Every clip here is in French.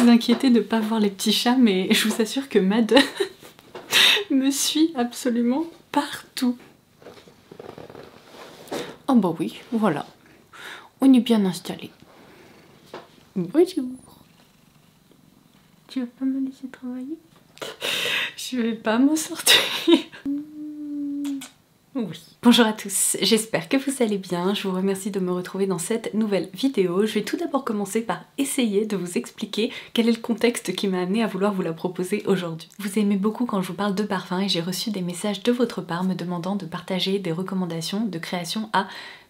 vous inquiétez de ne pas voir les petits chats, mais je vous assure que Mad me suit absolument partout. Oh bah oui, voilà. On est bien installé. Bonjour. Tu vas pas me laisser travailler? Je vais pas m'en sortir. Oui. Bonjour à tous, j'espère que vous allez bien. Je vous remercie de me retrouver dans cette nouvelle vidéo. Je vais tout d'abord commencer par essayer de vous expliquer quel est le contexte qui m'a amené à vouloir vous la proposer aujourd'hui. Vous aimez beaucoup quand je vous parle de parfum et j'ai reçu des messages de votre part me demandant de partager des recommandations de création à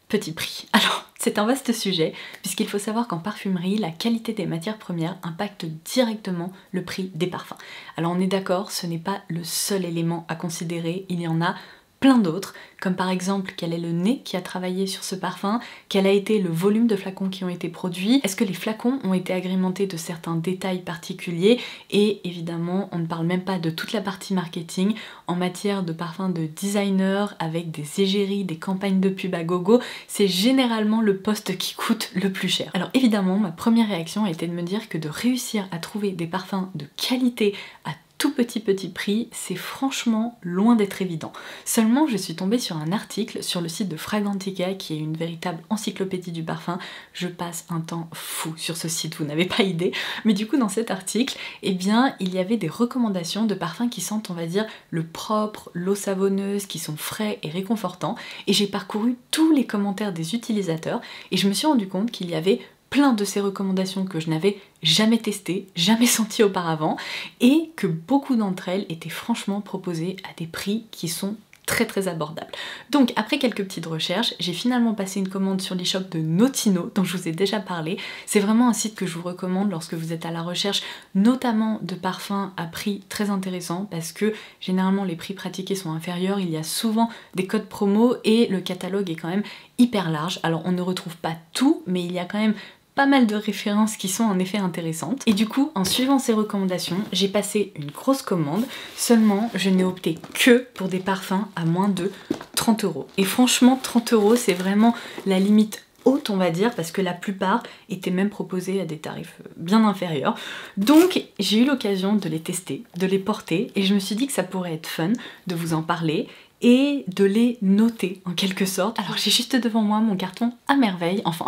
petit prix. Alors, c'est un vaste sujet, puisqu'il faut savoir qu'en parfumerie, la qualité des matières premières impacte directement le prix des parfums. Alors on est d'accord, ce n'est pas le seul élément à considérer, il y en a plein d'autres, comme par exemple quel est le nez qui a travaillé sur ce parfum, quel a été le volume de flacons qui ont été produits, est-ce que les flacons ont été agrémentés de certains détails particuliers, et évidemment on ne parle même pas de toute la partie marketing en matière de parfums de designer avec des égéries, des campagnes de pub à gogo, c'est généralement le poste qui coûte le plus cher. Alors évidemment ma première réaction a été de me dire que de réussir à trouver des parfums de qualité à tout petit prix, c'est franchement loin d'être évident. Seulement, je suis tombée sur un article sur le site de Fragrantica qui est une véritable encyclopédie du parfum. Je passe un temps fou sur ce site, vous n'avez pas idée. Mais du coup, dans cet article, eh bien, il y avait des recommandations de parfums qui sentent, on va dire, le propre, l'eau savonneuse, qui sont frais et réconfortants. Et j'ai parcouru tous les commentaires des utilisateurs et je me suis rendu compte qu'il y avait plein de ces recommandations que je n'avais jamais testées, jamais senties auparavant, et que beaucoup d'entre elles étaient franchement proposées à des prix qui sont très abordables. Donc après quelques petites recherches, j'ai finalement passé une commande sur l'e-shop de Notino, dont je vous ai déjà parlé. C'est vraiment un site que je vous recommande lorsque vous êtes à la recherche, notamment de parfums à prix très intéressants, parce que généralement les prix pratiqués sont inférieurs, il y a souvent des codes promo et le catalogue est quand même hyper large. Alors on ne retrouve pas tout, mais il y a quand même pas mal de références qui sont en effet intéressantes. Et du coup, en suivant ces recommandations, j'ai passé une grosse commande, seulement je n'ai opté que pour des parfums à moins de 30 €. Et franchement, 30 € c'est vraiment la limite haute on va dire, parce que la plupart étaient même proposés à des tarifs bien inférieurs. Donc j'ai eu l'occasion de les tester, de les porter, et je me suis dit que ça pourrait être fun de vous en parler et de les noter en quelque sorte. Alors j'ai juste devant moi mon carton à merveille, enfin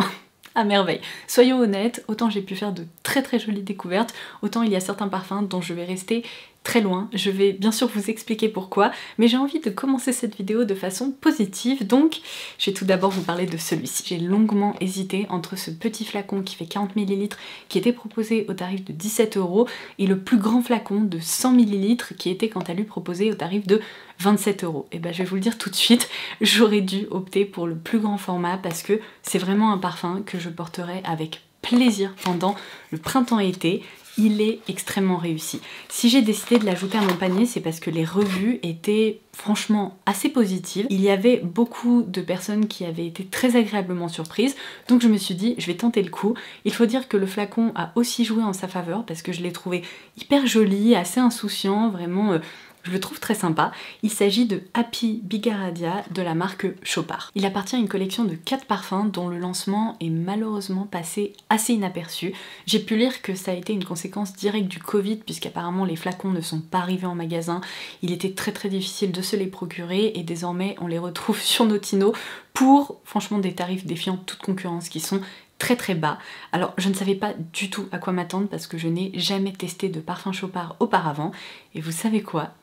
à merveille. Soyons honnêtes, autant j'ai pu faire de très jolies découvertes, autant il y a certains parfums dont je vais rester très loin. Je vais bien sûr vous expliquer pourquoi, mais j'ai envie de commencer cette vidéo de façon positive, donc je vais tout d'abord vous parler de celui-ci. J'ai longuement hésité entre ce petit flacon qui fait 40 ml qui était proposé au tarif de 17 € et le plus grand flacon de 100 ml qui était quant à lui proposé au tarif de 27 €. Et ben je vais vous le dire tout de suite, j'aurais dû opter pour le plus grand format parce que c'est vraiment un parfum que je porterai avec plaisir pendant le printemps-été. Il est extrêmement réussi. Si j'ai décidé de l'ajouter à mon panier, c'est parce que les revues étaient franchement assez positives. Il y avait beaucoup de personnes qui avaient été très agréablement surprises, donc je me suis dit, je vais tenter le coup. Il faut dire que le flacon a aussi joué en sa faveur, parce que je l'ai trouvé hyper joli, assez insouciant, vraiment... je le trouve très sympa. Il s'agit de Happy Bigaradia de la marque Chopard. Il appartient à une collection de 4 parfums dont le lancement est malheureusement passé assez inaperçu. J'ai pu lire que ça a été une conséquence directe du Covid puisqu'apparemment les flacons ne sont pas arrivés en magasin. Il était très difficile de se les procurer et désormais on les retrouve sur Notino pour franchement des tarifs défiant toute concurrence qui sont très bas. Alors je ne savais pas du tout à quoi m'attendre parce que je n'ai jamais testé de parfum Chopard auparavant et vous savez quoi ?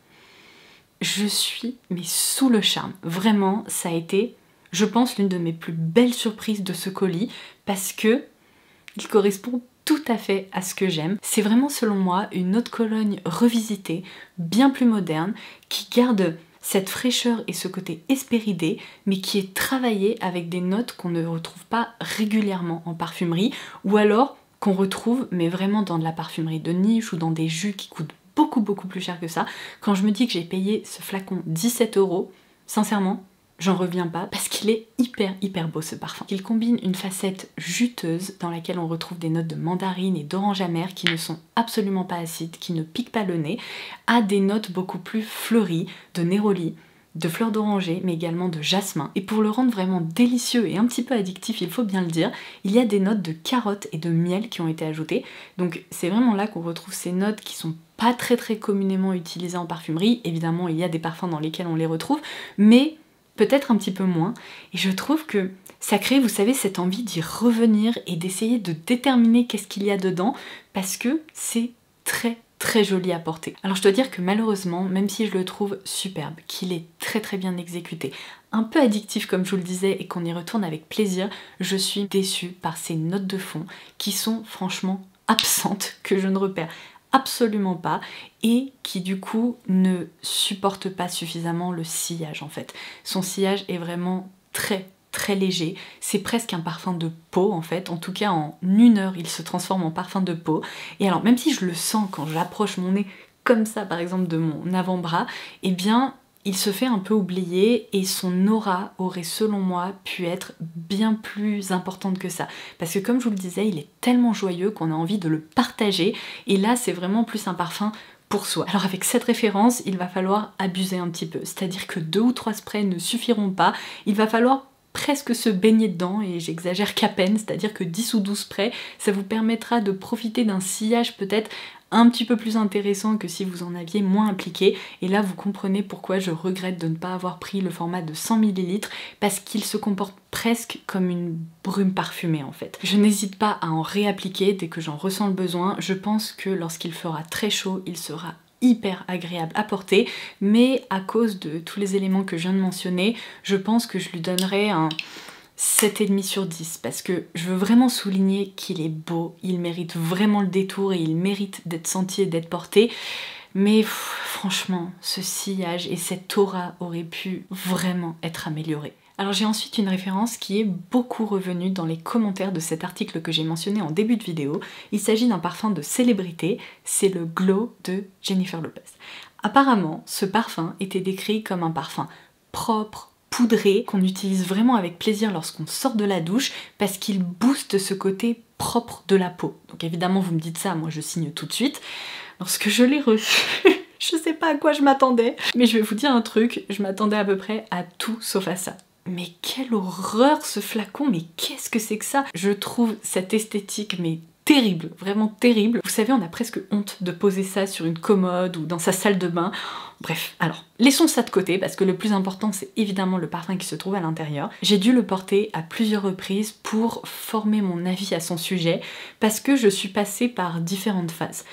Je suis mais sous le charme. Vraiment, ça a été, je pense, l'une de mes plus belles surprises de ce colis parce que il correspond tout à fait à ce que j'aime. C'est vraiment selon moi une eau de Cologne revisitée, bien plus moderne, qui garde cette fraîcheur et ce côté hespéridé, mais qui est travaillée avec des notes qu'on ne retrouve pas régulièrement en parfumerie, ou alors qu'on retrouve mais vraiment dans de la parfumerie de niche ou dans des jus qui coûtent beaucoup plus cher que ça. Quand je me dis que j'ai payé ce flacon 17 €, sincèrement, j'en reviens pas parce qu'il est hyper beau ce parfum. Il combine une facette juteuse dans laquelle on retrouve des notes de mandarine et d'orange amère qui ne sont absolument pas acides, qui ne piquent pas le nez, à des notes beaucoup plus fleuries de néroli, de fleurs d'oranger, mais également de jasmin. Et pour le rendre vraiment délicieux et un petit peu addictif, il faut bien le dire, il y a des notes de carotte et de miel qui ont été ajoutées. Donc c'est vraiment là qu'on retrouve ces notes qui sont pas très communément utilisées en parfumerie. Évidemment, il y a des parfums dans lesquels on les retrouve, mais peut-être un petit peu moins. Et je trouve que ça crée, vous savez, cette envie d'y revenir et d'essayer de déterminer qu'est-ce qu'il y a dedans, parce que c'est très joli à porter. Alors je dois dire que malheureusement, même si je le trouve superbe, qu'il est très bien exécuté, un peu addictif comme je vous le disais et qu'on y retourne avec plaisir, je suis déçue par ces notes de fond qui sont franchement absentes, que je ne repère absolument pas et qui du coup ne supportent pas suffisamment le sillage en fait. Son sillage est vraiment très léger, c'est presque un parfum de peau en fait, en tout cas en 1 heure il se transforme en parfum de peau. Et alors même si je le sens quand j'approche mon nez comme ça par exemple de mon avant-bras, eh bien il se fait un peu oublier et son aura aurait selon moi pu être bien plus importante que ça. Parce que comme je vous le disais, il est tellement joyeux qu'on a envie de le partager et là c'est vraiment plus un parfum pour soi. Alors avec cette référence, il va falloir abuser un petit peu, c'est-à-dire que 2 ou 3 sprays ne suffiront pas, il va falloir presque se baigner dedans, et j'exagère qu'à peine, c'est-à-dire que 10 ou 12 sprays, ça vous permettra de profiter d'un sillage peut-être un petit peu plus intéressant que si vous en aviez moins appliqué, et là vous comprenez pourquoi je regrette de ne pas avoir pris le format de 100 ml, parce qu'il se comporte presque comme une brume parfumée en fait. Je n'hésite pas à en réappliquer dès que j'en ressens le besoin, je pense que lorsqu'il fera très chaud, il sera hyper agréable à porter, mais à cause de tous les éléments que je viens de mentionner, je pense que je lui donnerai un 7,5 sur 10 parce que je veux vraiment souligner qu'il est beau, il mérite vraiment le détour et il mérite d'être senti et d'être porté. Mais franchement, ce sillage et cette aura auraient pu vraiment être améliorés. Alors j'ai ensuite une référence qui est beaucoup revenue dans les commentaires de cet article que j'ai mentionné en début de vidéo. Il s'agit d'un parfum de célébrité, c'est le Glow de Jennifer Lopez. Apparemment, ce parfum était décrit comme un parfum propre, poudré, qu'on utilise vraiment avec plaisir lorsqu'on sort de la douche parce qu'il booste ce côté propre de la peau. Donc évidemment vous me dites ça, moi je signe tout de suite. Lorsque je l'ai reçu, je sais pas à quoi je m'attendais, mais je vais vous dire un truc, je m'attendais à peu près à tout sauf à ça. Mais quelle horreur ce flacon, mais qu'est-ce que c'est que ça? Je trouve cette esthétique mais terrible, vraiment terrible. Vous savez, on a presque honte de poser ça sur une commode ou dans sa salle de bain. Bref, alors, laissons ça de côté parce que le plus important c'est évidemment le parfum qui se trouve à l'intérieur. J'ai dû le porter à plusieurs reprises pour former mon avis à son sujet parce que je suis passée par différentes phases.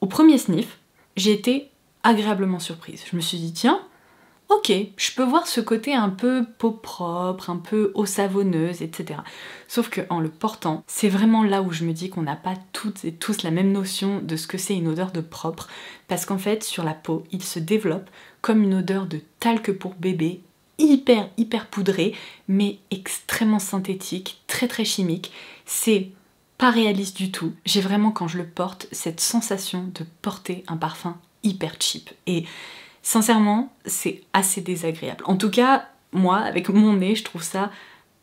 Au premier sniff, j'ai été agréablement surprise. Je me suis dit, tiens, ok, je peux voir ce côté un peu peau propre, un peu eau savonneuse, etc. Sauf qu'en le portant, c'est vraiment là où je me dis qu'on n'a pas toutes et tous la même notion de ce que c'est une odeur de propre, parce qu'en fait, sur la peau, il se développe comme une odeur de talc pour bébé, hyper poudré, mais extrêmement synthétique, très chimique. C'est pas réaliste du tout. J'ai vraiment, quand je le porte, cette sensation de porter un parfum hyper cheap. Et sincèrement, c'est assez désagréable. En tout cas, moi, avec mon nez, je trouve ça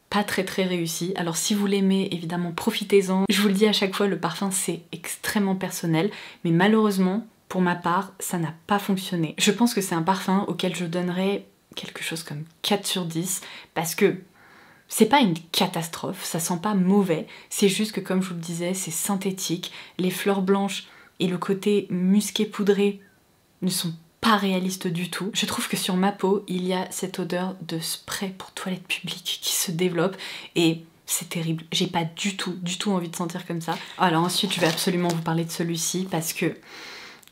pas très réussi. Alors si vous l'aimez, évidemment, profitez-en. Je vous le dis à chaque fois, le parfum, c'est extrêmement personnel. Mais malheureusement, pour ma part, ça n'a pas fonctionné. Je pense que c'est un parfum auquel je donnerais quelque chose comme 4 sur 10. Parce que c'est pas une catastrophe, ça sent pas mauvais. C'est juste que, comme je vous le disais, c'est synthétique. Les fleurs blanches et le côté musqué poudré ne sont pas réaliste du tout. Je trouve que sur ma peau, il y a cette odeur de spray pour toilette publique qui se développe et c'est terrible. J'ai pas du tout envie de sentir comme ça. Alors ensuite, je vais absolument vous parler de celui-ci parce que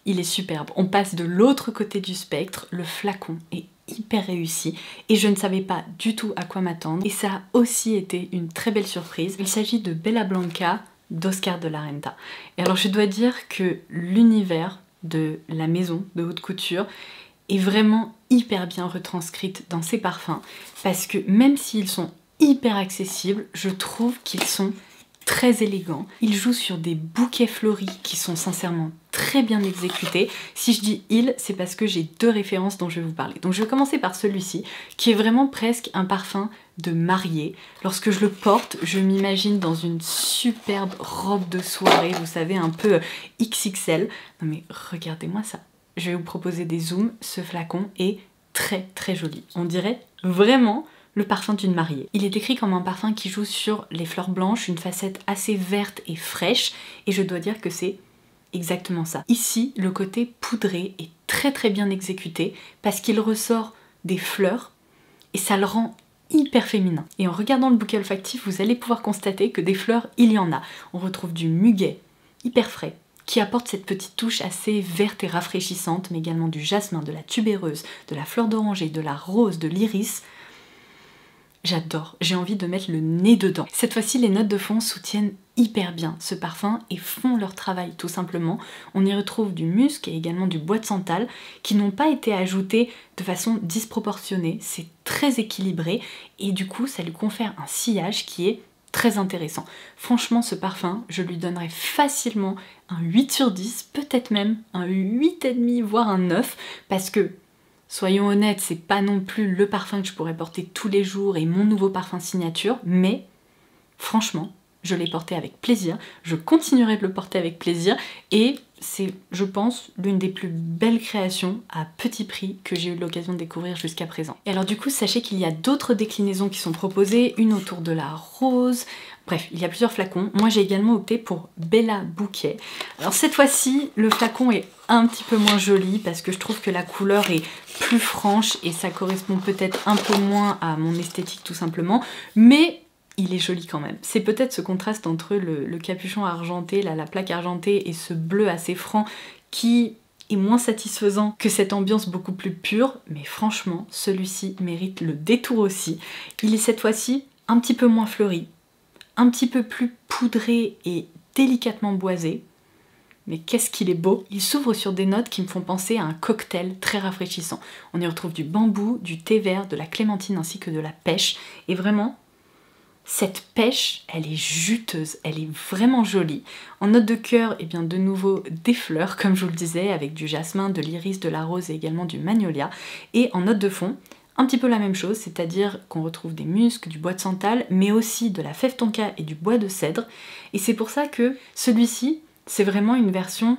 il est superbe. On passe de l'autre côté du spectre, le flacon est hyper réussi et je ne savais pas du tout à quoi m'attendre et ça a aussi été une très belle surprise. Il s'agit de Bella Blanca d'Oscar de la Renta. Et alors je dois dire que l'univers de la maison de haute couture est vraiment hyper bien retranscrite dans ces parfums parce que même s'ils sont hyper accessibles, je trouve qu'ils sont très élégants. Ils jouent sur des bouquets fleuris qui sont sincèrement très bien exécutés. Si je dis ils, c'est parce que j'ai 2 références dont je vais vous parler. Donc je vais commencer par celui-ci, qui est vraiment presque un parfum de mariée. Lorsque je le porte, je m'imagine dans une superbe robe de soirée, vous savez, un peu XXL. Non mais regardez-moi ça. Je vais vous proposer des zooms, ce flacon est très très joli. On dirait vraiment le parfum d'une mariée. Il est décrit comme un parfum qui joue sur les fleurs blanches, une facette assez verte et fraîche, et je dois dire que c'est exactement ça. Ici, le côté poudré est très très bien exécuté parce qu'il ressort des fleurs et ça le rend hyper féminin. Et en regardant le bouquet olfactif, vous allez pouvoir constater que des fleurs, il y en a. On retrouve du muguet, hyper frais, qui apporte cette petite touche assez verte et rafraîchissante, mais également du jasmin, de la tubéreuse, de la fleur d'oranger, de la rose, de l'iris. J'adore, j'ai envie de mettre le nez dedans. Cette fois-ci, les notes de fond soutiennent hyper bien ce parfum et font leur travail tout simplement. On y retrouve du musc et également du bois de santal qui n'ont pas été ajoutés de façon disproportionnée. C'est très équilibré et du coup, ça lui confère un sillage qui est très intéressant. Franchement, ce parfum, je lui donnerais facilement un 8 sur 10, peut-être même un 8,5 voire un 9 parce que soyons honnêtes, c'est pas non plus le parfum que je pourrais porter tous les jours et mon nouveau parfum signature, mais franchement, je l'ai porté avec plaisir, je continuerai de le porter avec plaisir et c'est, je pense, l'une des plus belles créations à petit prix que j'ai eu l'occasion de découvrir jusqu'à présent. Et alors du coup, sachez qu'il y a d'autres déclinaisons qui sont proposées, une autour de la rose, bref, il y a plusieurs flacons. Moi j'ai également opté pour Bella Bouquet. Alors cette fois-ci, le flacon est un petit peu moins joli parce que je trouve que la couleur est plus franche et ça correspond peut-être un peu moins à mon esthétique tout simplement, mais il est joli quand même. C'est peut-être ce contraste entre le capuchon argenté, la plaque argentée et ce bleu assez franc qui est moins satisfaisant que cette ambiance beaucoup plus pure, mais franchement, celui-ci mérite le détour aussi. Il est cette fois-ci un petit peu moins fleuri, un petit peu plus poudré et délicatement boisé, mais qu'est-ce qu'il est beau! Il s'ouvre sur des notes qui me font penser à un cocktail très rafraîchissant. On y retrouve du bambou, du thé vert, de la clémentine ainsi que de la pêche, et vraiment, cette pêche, elle est juteuse, elle est vraiment jolie. En note de cœur, et bien de nouveau des fleurs, comme je vous le disais, avec du jasmin, de l'iris, de la rose et également du magnolia. Et en note de fond, un petit peu la même chose, c'est-à-dire qu'on retrouve des muscs, du bois de santal, mais aussi de la fève tonka et du bois de cèdre. Et c'est pour ça que celui-ci, c'est vraiment une version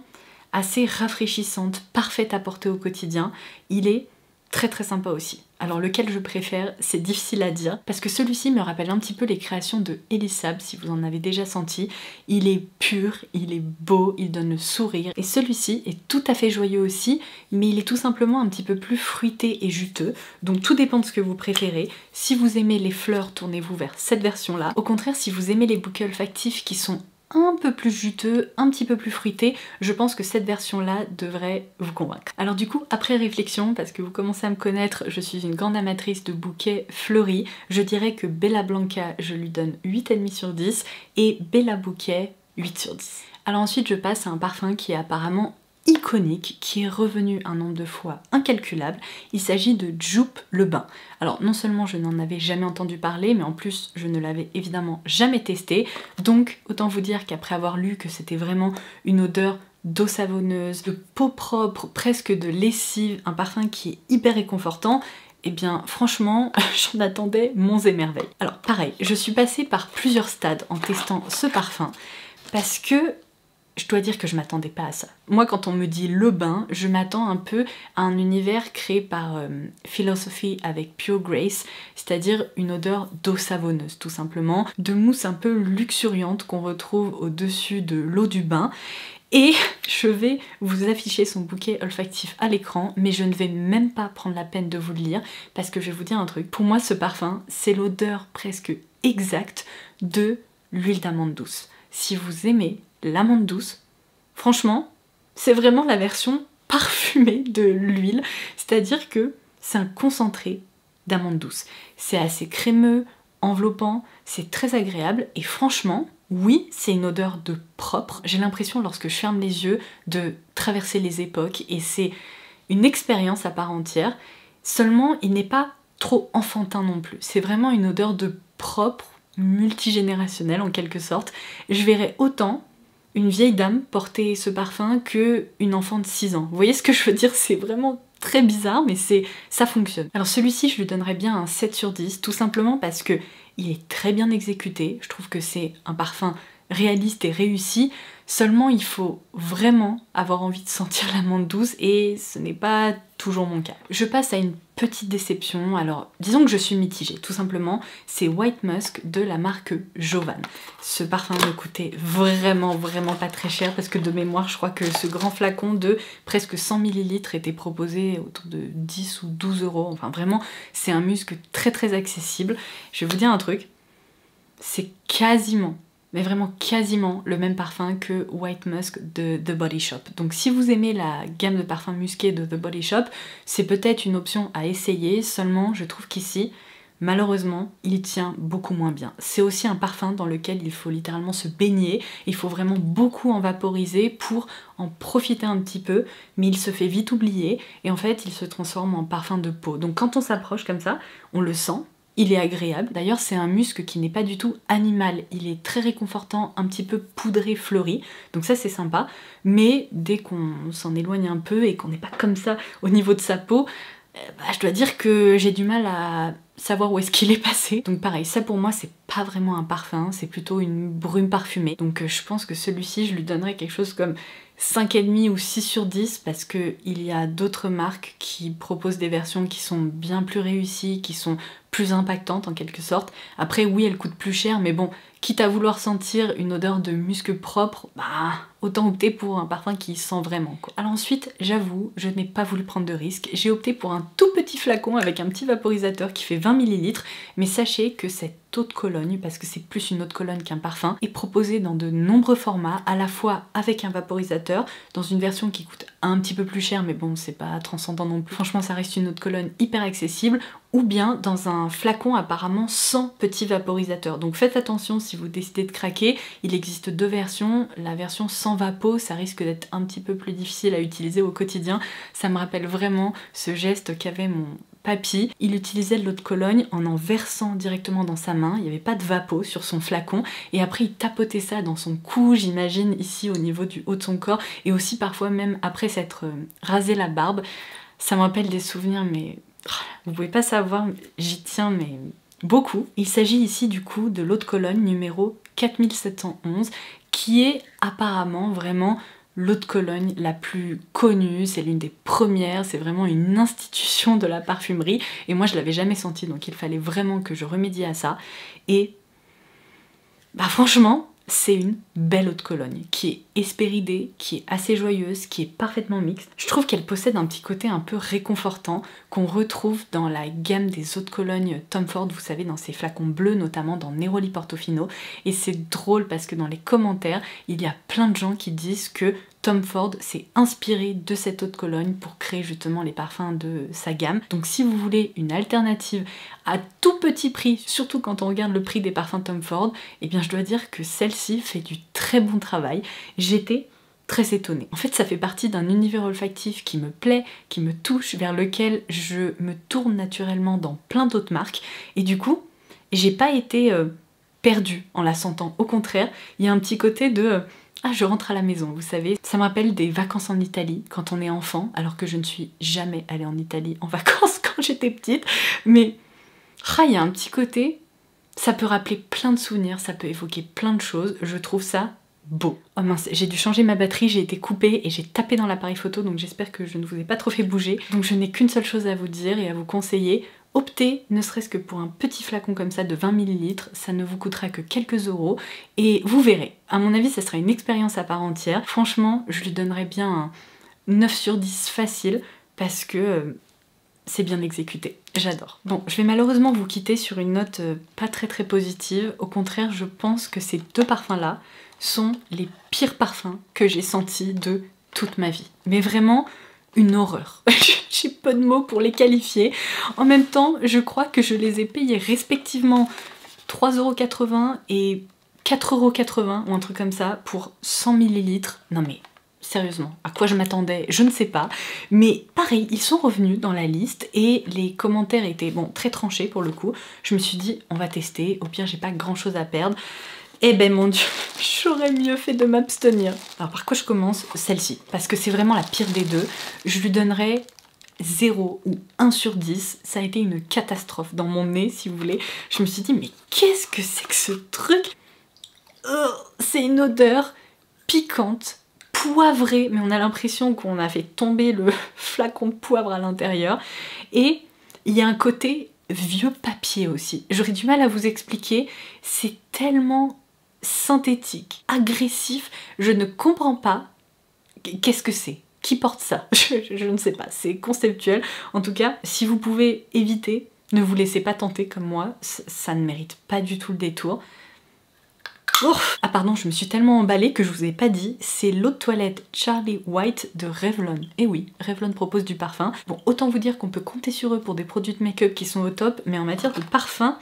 assez rafraîchissante, parfaite à porter au quotidien. Il est très très sympa aussi. Alors lequel je préfère, c'est difficile à dire, parce que celui-ci me rappelle un petit peu les créations de Elissab, si vous en avez déjà senti. Il est pur, il est beau, il donne le sourire. Et celui-ci est tout à fait joyeux aussi, mais il est tout simplement un petit peu plus fruité et juteux. Donc tout dépend de ce que vous préférez. Si vous aimez les fleurs, tournez-vous vers cette version-là. Au contraire, si vous aimez les bouquets olfactifs qui sont un peu plus juteux, un petit peu plus fruité, je pense que cette version-là devrait vous convaincre. Alors du coup, après réflexion, parce que vous commencez à me connaître, je suis une grande amatrice de bouquets fleuris, je dirais que Bella Blanca, je lui donne 8,5 sur 10 et Bella Bouquet, 8 sur 10. Alors ensuite, je passe à un parfum qui est apparemment iconique, qui est revenu un nombre de fois incalculable. Il s'agit de Joop le Bain. Alors non seulement je n'en avais jamais entendu parler, mais en plus je ne l'avais évidemment jamais testé, donc autant vous dire qu'après avoir lu que c'était vraiment une odeur d'eau savonneuse, de peau propre, presque de lessive, un parfum qui est hyper réconfortant, et bien franchement, j'en attendais monts et merveilles. Alors pareil, je suis passée par plusieurs stades en testant ce parfum, parce que je dois dire que je m'attendais pas à ça. Moi, quand on me dit le bain, je m'attends un peu à un univers créé par Philosophy avec Pure Grace, c'est-à-dire une odeur d'eau savonneuse, tout simplement, de mousse un peu luxuriante qu'on retrouve au-dessus de l'eau du bain. Et je vais vous afficher son bouquet olfactif à l'écran, mais je ne vais même pas prendre la peine de vous le lire, parce que je vais vous dire un truc. Pour moi, ce parfum, c'est l'odeur presque exacte de l'huile d'amande douce. Si vous aimez l'amande douce, franchement, c'est vraiment la version parfumée de l'huile, c'est-à-dire que c'est un concentré d'amande douce. C'est assez crémeux, enveloppant, c'est très agréable et franchement, oui, c'est une odeur de propre. J'ai l'impression, lorsque je ferme les yeux, de traverser les époques et c'est une expérience à part entière. Seulement, il n'est pas trop enfantin non plus. C'est vraiment une odeur de propre, multigénérationnelle en quelque sorte. Je verrais autant une vieille dame porter ce parfum que une enfant de 6 ans. Vous voyez ce que je veux dire? C'est vraiment très bizarre, mais ça fonctionne. Alors celui-ci, je lui donnerais bien un 7 sur 10, tout simplement parce que il est très bien exécuté. Je trouve que c'est un parfum réaliste et réussi. Seulement, il faut vraiment avoir envie de sentir la menthe douce et ce n'est pas toujours mon cas. Je passe à une petite déception. Alors, disons que je suis mitigée, tout simplement. C'est White Musk de la marque Jovan. Ce parfum me coûtait vraiment pas très cher parce que de mémoire, je crois que ce grand flacon de presque 100 ml était proposé autour de 10 ou 12 euros. Enfin, vraiment, c'est un musc très accessible. Je vais vous dire un truc, c'est quasiment, mais vraiment quasiment le même parfum que White Musk de The Body Shop. Donc si vous aimez la gamme de parfums musqués de The Body Shop, c'est peut-être une option à essayer, seulement je trouve qu'ici, malheureusement, il tient beaucoup moins bien. C'est aussi un parfum dans lequel il faut littéralement se baigner, il faut vraiment beaucoup en vaporiser pour en profiter un petit peu, mais il se fait vite oublier, et en fait il se transforme en parfum de peau. Donc quand on s'approche comme ça, on le sent, il est agréable. D'ailleurs, c'est un musc qui n'est pas du tout animal. Il est très réconfortant, un petit peu poudré, fleuri. Donc ça, c'est sympa. Mais dès qu'on s'en éloigne un peu et qu'on n'est pas comme ça au niveau de sa peau, je dois dire que j'ai du mal à savoir où est-ce qu'il est passé. Donc pareil, ça pour moi, c'est pas vraiment un parfum, c'est plutôt une brume parfumée. Donc je pense que celui-ci, je lui donnerais quelque chose comme 5,5 ou 6 sur 10 parce qu'il y a d'autres marques qui proposent des versions qui sont bien plus réussies, qui sont plus impactantes en quelque sorte. Après oui, elles coûtent plus cher, mais bon, quitte à vouloir sentir une odeur de musc propre, bah autant opter pour un parfum qui sent vraiment quoi. Alors ensuite, j'avoue, je n'ai pas voulu prendre de risque. J'ai opté pour un tout petit flacon avec un petit vaporisateur qui fait 20 ml, mais sachez que cette eau de Cologne, parce que c'est plus une eau de Cologne qu'un parfum, est proposée dans de nombreux formats, à la fois avec un vaporisateur, dans une version qui coûte un petit peu plus cher, mais bon, c'est pas transcendant non plus. Franchement, ça reste une eau de Cologne hyper accessible, ou bien dans un flacon apparemment sans petit vaporisateur. Donc faites attention si vous décidez de craquer, il existe deux versions. La version sans vapo, ça risque d'être un petit peu plus difficile à utiliser au quotidien. Ça me rappelle vraiment ce geste qu'avait mon papy. Il utilisait de l'eau de Cologne en versant directement dans sa main, il n'y avait pas de vapo sur son flacon, et après il tapotait ça dans son cou, j'imagine, ici au niveau du haut de son corps, et aussi parfois même après s'être rasé la barbe. Ça me rappelle des souvenirs, mais vous pouvez pas savoir, j'y tiens mais beaucoup. Il s'agit ici du coup de l'eau de Cologne numéro 4711, qui est apparemment vraiment l'eau de Cologne la plus connue, c'est l'une des premières, c'est vraiment une institution de la parfumerie, et moi je l'avais jamais senti, donc il fallait vraiment que je remédie à ça, et bah franchement, c'est une belle eau de Cologne, qui est hespéridée, qui est assez joyeuse, qui est parfaitement mixte. Je trouve qu'elle possède un petit côté un peu réconfortant qu'on retrouve dans la gamme des eaux de Cologne Tom Ford, vous savez, dans ces flacons bleus, notamment dans Neroli Portofino. Et c'est drôle parce que dans les commentaires, il y a plein de gens qui disent que Tom Ford s'est inspiré de cette eau de Cologne pour créer justement les parfums de sa gamme. Donc si vous voulez une alternative à tout petit prix, surtout quand on regarde le prix des parfums Tom Ford, eh bien je dois dire que celle-ci fait du très bon travail. J'étais très étonnée. En fait, ça fait partie d'un univers olfactif qui me plaît, qui me touche, vers lequel je me tourne naturellement dans plein d'autres marques, et du coup, j'ai pas été perdue en la sentant. Au contraire, il y a un petit côté de ah, je rentre à la maison, vous savez. Ça me rappelle des vacances en Italie, quand on est enfant, alors que je ne suis jamais allée en Italie en vacances quand j'étais petite. Mais il y a un petit côté, ça peut rappeler plein de souvenirs, ça peut évoquer plein de choses. Je trouve ça beau. Oh mince, j'ai dû changer ma batterie, j'ai été coupée et j'ai tapé dans l'appareil photo, donc j'espère que je ne vous ai pas trop fait bouger. Donc je n'ai qu'une seule chose à vous dire et à vous conseiller. Optez, ne serait-ce que pour un petit flacon comme ça de 20 ml, ça ne vous coûtera que quelques euros et vous verrez. À mon avis, ça sera une expérience à part entière. Franchement, je lui donnerais bien un 9 sur 10 facile parce que c'est bien exécuté. J'adore. Bon, je vais malheureusement vous quitter sur une note pas très positive. Au contraire, je pense que ces deux parfums-là sont les pires parfums que j'ai sentis de toute ma vie. Mais vraiment, une horreur. J'ai pas de mots pour les qualifier. En même temps, je crois que je les ai payés respectivement 3,80 € et 4,80 € ou un truc comme ça pour 100 ml. Non mais sérieusement, à quoi je m'attendais, je ne sais pas. Mais pareil, ils sont revenus dans la liste et les commentaires étaient bon très tranchés pour le coup. Je me suis dit, on va tester, au pire j'ai pas grand chose à perdre. Eh ben mon dieu, j'aurais mieux fait de m'abstenir. Alors par quoi je commence? Celle-ci, parce que c'est vraiment la pire des deux. Je lui donnerais 0 ou 1 sur 10. Ça a été une catastrophe dans mon nez, si vous voulez. Je me suis dit, mais qu'est-ce que c'est que ce truc? c'est une odeur piquante, poivrée, mais on a l'impression qu'on a fait tomber le flacon de poivre à l'intérieur. Et il y a un côté vieux papier aussi. J'aurais du mal à vous expliquer, c'est tellement synthétique, agressif, je ne comprends pas. Qu'est-ce que c'est? Qui porte ça? Je ne sais pas, c'est conceptuel. En tout cas, si vous pouvez éviter, ne vous laissez pas tenter comme moi, ça ne mérite pas du tout le détour. Ouf. Ah pardon, je me suis tellement emballée que je vous ai pas dit, c'est l'eau de toilette Charlie White de Revlon. Et oui, Revlon propose du parfum. Bon, autant vous dire qu'on peut compter sur eux pour des produits de make-up qui sont au top, mais en matière de parfum,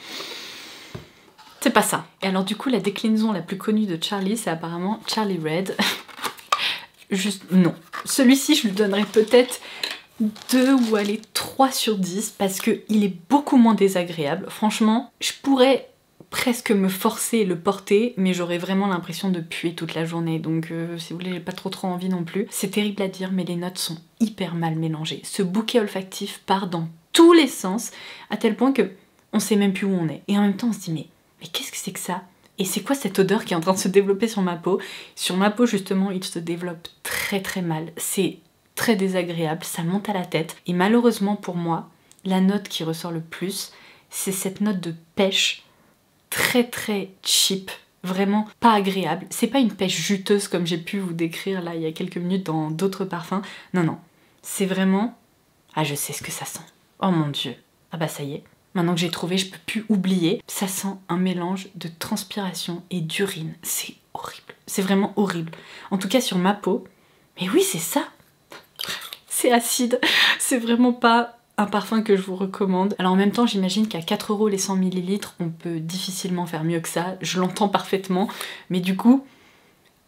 c'est pas ça. Et alors du coup, la déclinaison la plus connue de Charlie, c'est apparemment Charlie Red. Juste, non. Celui-ci, je lui donnerais peut-être 2 ou allez 3 sur 10 parce qu'il est beaucoup moins désagréable. Franchement, je pourrais presque me forcer à le porter, mais j'aurais vraiment l'impression de puer toute la journée, donc si vous voulez, j'ai pas trop envie non plus. C'est terrible à dire, mais les notes sont hyper mal mélangées. Ce bouquet olfactif part dans tous les sens, à tel point que on sait même plus où on est. Et en même temps, on se dit, mais qu'est-ce que c'est que ça? Et c'est quoi cette odeur qui est en train de se développer sur ma peau? Sur ma peau, justement, il se développe très mal. C'est très désagréable, ça monte à la tête. Et malheureusement pour moi, la note qui ressort le plus, c'est cette note de pêche très cheap, vraiment pas agréable. C'est pas une pêche juteuse comme j'ai pu vous décrire là il y a quelques minutes dans d'autres parfums. Non, c'est vraiment... Ah, je sais ce que ça sent. Oh mon dieu. Ah bah ça y est. Maintenant que j'ai trouvé, je peux plus oublier. Ça sent un mélange de transpiration et d'urine. C'est horrible. C'est vraiment horrible. En tout cas sur ma peau. Mais oui, c'est ça. C'est acide. C'est vraiment pas un parfum que je vous recommande. Alors en même temps, j'imagine qu'à 4 € les 100 ml, on peut difficilement faire mieux que ça. Je l'entends parfaitement. Mais du coup,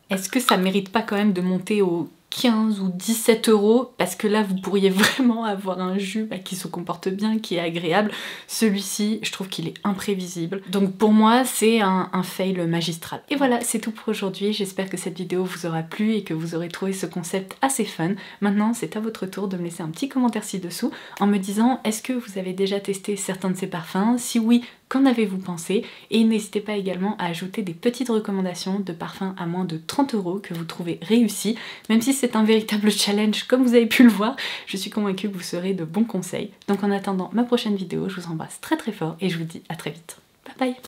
est-ce que ça mérite pas quand même de monter aux 15 ou 17 €? Parce que là, vous pourriez vraiment avoir un jus qui se comporte bien, qui est agréable. Celui-ci, je trouve qu'il est imprévisible. Donc pour moi, c'est un fail magistral. Et voilà, c'est tout pour aujourd'hui. J'espère que cette vidéo vous aura plu et que vous aurez trouvé ce concept assez fun. Maintenant, c'est à votre tour de me laisser un petit commentaire ci-dessous en me disant, est-ce que vous avez déjà testé certains de ces parfums? Si oui, qu'en avez-vous pensé? Et n'hésitez pas également à ajouter des petites recommandations de parfums à moins de 30 € que vous trouvez réussis. Même si c'est un véritable challenge, comme vous avez pu le voir, je suis convaincue que vous serez de bons conseils. Donc en attendant ma prochaine vidéo, je vous embrasse très fort et je vous dis à très vite. Bye bye!